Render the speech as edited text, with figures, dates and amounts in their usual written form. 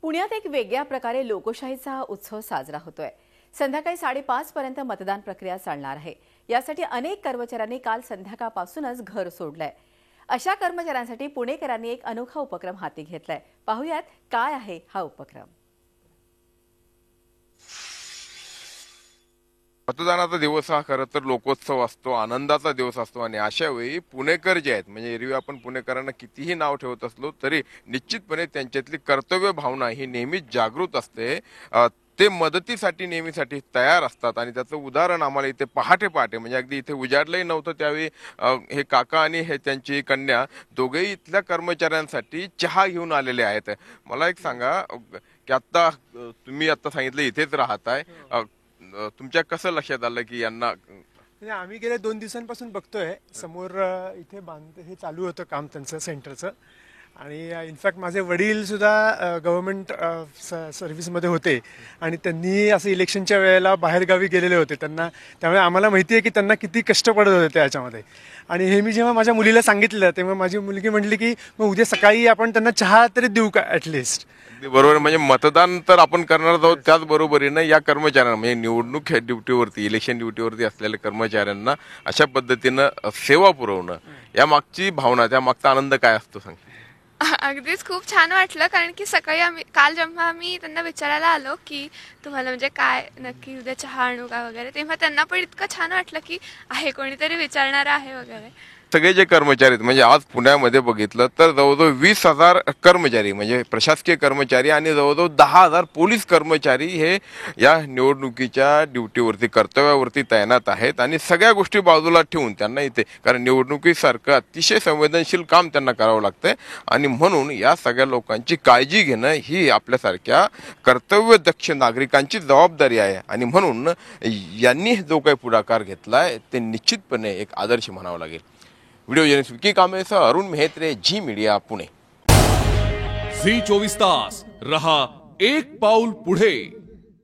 पुण्यात एक वेगळ्या प्रकारे लोकशाहीचा उत्सव साजरा होतोय। संध्याकाळी 5:30 पर्यंत मतदान प्रक्रिया चालणार आहे। यासाठी अनेक कर्मचाऱ्यांनी काल संध्याकाळपासूनच घर सोडलंय। अशा कर्मचाऱ्यांसाठी पुणेकरांनी एक अनोखा उपक्रम हाती घेतलाय। पाहूयात काय आहे हा उपक्रम। मतदानाचा दिवस हा खरं तर लोकोत्सव असतो, आनंदाचा दिवस असतो आणि अशा वेळी पुणेकर जे आहेत म्हणजे एरवी आपण पुणेकरांना कितीही नाव ठेवत असलो तरी निश्चितपणे त्यांच्यातली कर्तव्य भावना ही नेहमीच जागृत असते। ते मदतीसाठी नेहमीसाठी तयार असतात आणि त्याचं उदाहरण आम्हाला इथे पहाटे पहाटे म्हणजे अगदी इथे उजाडलंही नव्हतं त्यावेळी हे काका आणि हे त्यांची कन्या दोघेही इथल्या कर्मचाऱ्यांसाठी चहा घेऊन आलेले आहेत। मला एक सांगा की आता तुम्ही आता सांगितलं इथेच राहताय, तुमच्या कसं लक्षात आलं की यांना आम्ही गेल्या 2 दिवसांपासून बघतोय समोर इथे हे चालू होतं काम त्यांचं सेंटरचं आणि इनफॅक्ट माझे वडील सुद्धा गव्हर्नमेंट सर्व्हिसमध्ये होते आणि त्यांनी असं इलेक्शनच्या वेळेला बाहेरगावी गेलेले होते त्यामुळे आम्हाला माहिती आहे की त्यांना किती कष्ट पडत होते त्याच्यामध्ये। आणि हे मी जेव्हा माझ्या मुलीला सांगितलं तेव्हा माझी मुलगी म्हटली की मग उद्या सकाळी आपण त्यांना चहा तरी देऊ का ॲटलिस्ट। बरोबर, म्हणजे मतदान तर आपण करणार आहोत त्याचबरोबरीनं या कर्मचाऱ्यांना म्हणजे निवडणूक ड्युटीवरती इलेक्शन ड्युटीवरती असलेल्या कर्मचाऱ्यांना अशा पद्धतीनं सेवा पुरवणं या मागची भावना त्या मागचा आनंद काय असतो सांग। अगदीच खूप छान वाटलं कारण की सकाळी काल जेव्हा आम्ही त्यांना विचारायला आलो की तुम्हाला म्हणजे काय नक्की उद्या चहा आणू का वगैरे, तेव्हा त्यांना पण इतकं छान वाटलं की आहे कोणीतरी विचारणारं आहे वगैरे। सगळे जे कर्मचारी आहेत म्हणजे आज पुण्यामध्ये बघितलं तर जवळजवळ 20,000 कर्मचारी म्हणजे प्रशासकीय कर्मचारी आणि जवळजवळ 10,000 पोलीस कर्मचारी हे या निवडणुकीच्या ड्युटीवरती कर्तव्यावरती तैनात आहेत आणि सगळ्या गोष्टी बाजूला ठेवून त्यांना इथे कारण निवडणुकीसारखं अतिशय संवेदनशील काम त्यांना करावं लागतंय आणि म्हणून या सगळ्या लोकांची काळजी घेणं ही आपल्यासारख्या कर्तव्यदक्ष नागरिकांची जबाबदारी आहे आणि म्हणून यांनी जो काही पुढाकार घेतलाय ते निश्चितपणे एक आदर्श म्हणावं लागेल। व्हिडिओ जर्नलिस्ट विकी कांबळेसह अरुण मेहत्रे, झी मीडिया, पुणे। झी 24 तास रहा एक पाऊल पुढे।